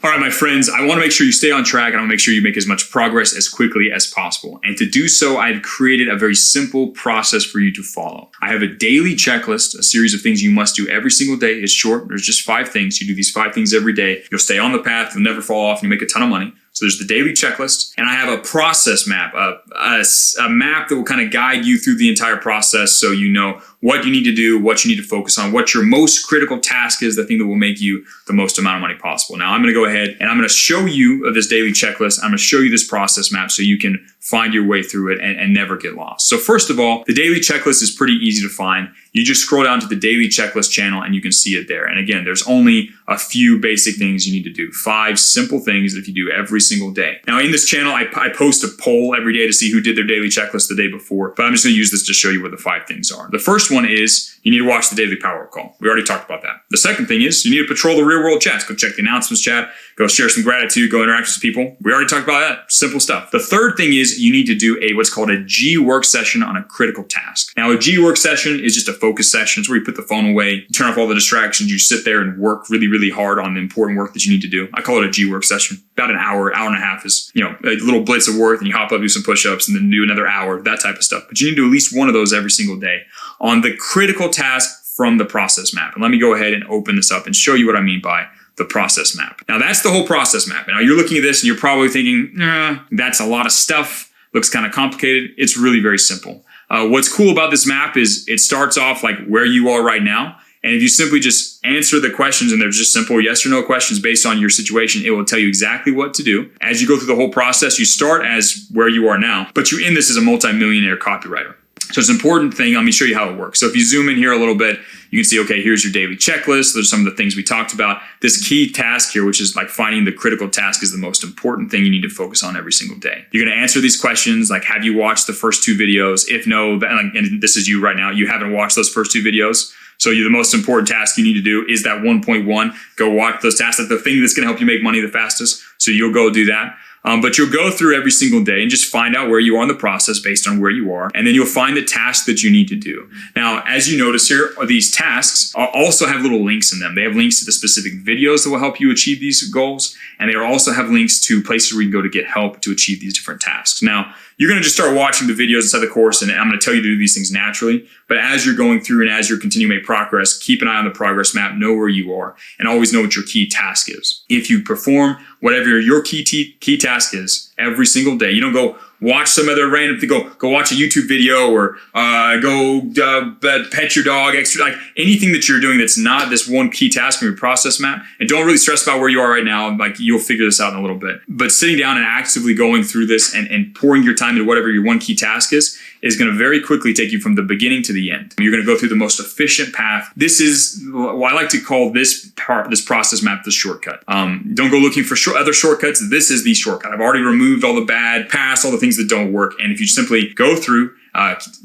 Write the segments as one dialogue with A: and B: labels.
A: All right, my friends, I want to make sure you stay on track and I want to make sure you make as much progress as quickly as possible. And to do so, I've created a very simple process for you to follow. I have a daily checklist, a series of things you must do every single day. It's short. There's just 5 things. You do these 5 things every day. You'll stay on the path. You'll never fall off and you make a ton of money. So there's the daily checklist, and I have a process map, a map that will kind of guide you through the entire process so you know what you need to do, what you need to focus on, what your most critical task is, the thing that will make you the most amount of money possible. Now, I'm going to go ahead and I'm going to show you this daily checklist. I'm going to show you this process map so you can find your way through it and never get lost. So first of all, the daily checklist is pretty easy to find. You just scroll down to the daily checklist channel and you can see it there. And again, there's only a few basic things you need to do. 5 simple things that if you do every single day. Now in this channel, I post a poll every day to see who did their daily checklist the day before, but I'm just going to use this to show you what the 5 things are. The first one is you need to watch the daily power call. We already talked about that. The second thing is you need to patrol the real world chats. Go check the announcements chat, go share some gratitude, go interact with people. We already talked about that. Simple stuff. The third thing is you need to do what's called a G work session on a critical task. Now a G work session is just a focus session. It's where you put the phone away, you turn off all the distractions, you sit there and work really, really hard on the important work that you need to do. I call it a G work session. About an hour, hour and a half is, a little blitz of work and you hop up, do some push-ups and then do another hour, that type of stuff. But you need to do at least one of those every single day on the critical task from the process map. And let me go ahead and open this up and show you what I mean by the process map. Now that's the whole process map. Now you're looking at this and you're probably thinking, that's a lot of stuff. Looks kind of complicated. It's really very simple. What's cool about this map is it starts off like where you are right now. And if you simply just answer the questions and they're just simple yes or no questions based on your situation, it will tell you exactly what to do. As you go through the whole process, you start as where you are now, but you end this as a multi-millionaire copywriter. So it's an important thing. Let me show you how it works. So if you zoom in here a little bit, you can see, okay, here's your daily checklist. There's some of the things we talked about. This key task here, which is like finding the critical task, is the most important thing you need to focus on every single day. You're going to answer these questions like, have you watched the first 2 videos? If no, and this is you right now, you haven't watched those first 2 videos. So the most important task you need to do is that 1.1. Go watch those tasks. That's the thing that's going to help you make money the fastest. So you'll go do that. But you'll go through every single day and just find out where you are in the process based on where you are. And then you'll find the task that you need to do. Now, as you notice here, these tasks also have little links in them. They have links to the specific videos that will help you achieve these goals. And they also have links to places where you can go to get help to achieve these different tasks. Now, you're going to just start watching the videos inside the course, and I'm going to tell you to do these things naturally. But as you're going through and as you're continuing to make progress, keep an eye on the progress map, know where you are, and always know what your key task is. If you perform whatever your key task is every single day, you don't go watch some other random thing, go watch a YouTube video or go pet your dog, like anything that you're doing that's not this one key task in your process map. And don't really stress about where you are right now. Like you'll figure this out in a little bit. But sitting down and actively going through this and pouring your time into whatever your one key task is going to very quickly take you from the beginning to the end. You're going to go through the most efficient path. This is what I like to call this process map the shortcut. Don't go looking for other shortcuts. This is the shortcut. I've already removed all the bad, past all the things that don't work. And if you simply go through,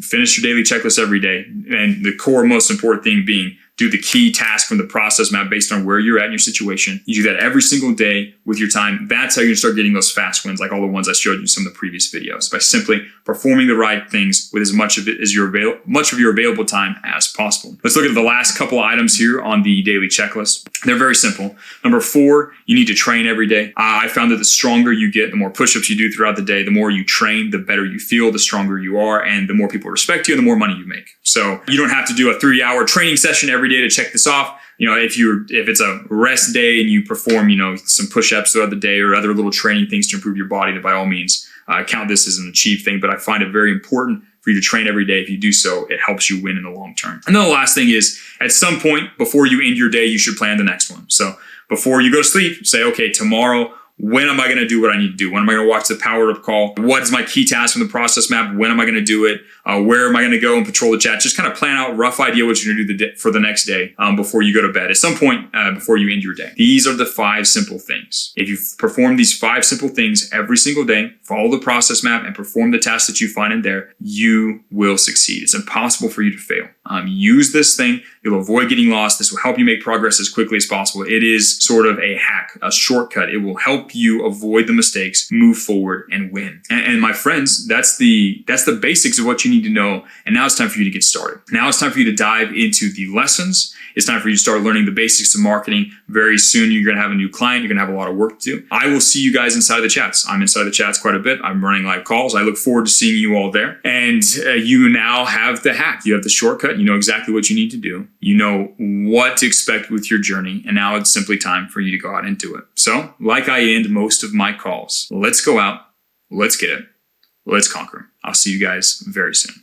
A: finish your daily checklist every day, and the core most important thing being do the key task from the process map based on where you're at in your situation. You do that every single day with your time. That's how you start getting those fast wins, like all the ones I showed you in some of the previous videos, by simply performing the right things with as much of it as your available time as possible. Let's look at the last couple of items here on the daily checklist. They're very simple. Number 4, you need to train every day. I found that the stronger you get, the more push-ups you do throughout the day, the more you train, the better you feel, the stronger you are, and the more people respect you and the more money you make. So you don't have to do a 3-hour training session every day to check this off. If it's a rest day and you perform, some push-ups throughout the day or other little training things to improve your body, then by all means, count this as an achieved thing. But I find it very important for you to train every day. If you do so, it helps you win in the long term. And then the last thing is, at some point before you end your day, you should plan the next one. So before you go to sleep, say, okay, tomorrow, when am I going to do what I need to do? When am I going to watch the Power Up call? What is my key task from the process map? When am I going to do it? Where am I going to go and patrol the chat? Just kind of plan out a rough idea what you're going to do for the next day before you go to bed. At some point before you end your day. These are the 5 simple things. If you perform these 5 simple things every single day, follow the process map and perform the tasks that you find in there, you will succeed. It's impossible for you to fail. Use this thing. You'll avoid getting lost. This will help you make progress as quickly as possible. It is sort of a hack, a shortcut. It will help you avoid the mistakes, move forward, and win. And my friends, that's the basics of what you need to know. And now it's time for you to get started. Now it's time for you to dive into the lessons. It's time for you to start learning the basics of marketing. Very soon, you're going to have a new client. You're going to have a lot of work to do. I will see you guys inside the chats. I'm inside the chats quite a bit. I'm running live calls. I look forward to seeing you all there. And you now have the hack. You have the shortcut. You know exactly what you need to do. You know what to expect with your journey. And now it's simply time for you to go out and do it. So, like I end most of my calls, let's go out. Let's get it. Let's conquer. I'll see you guys very soon.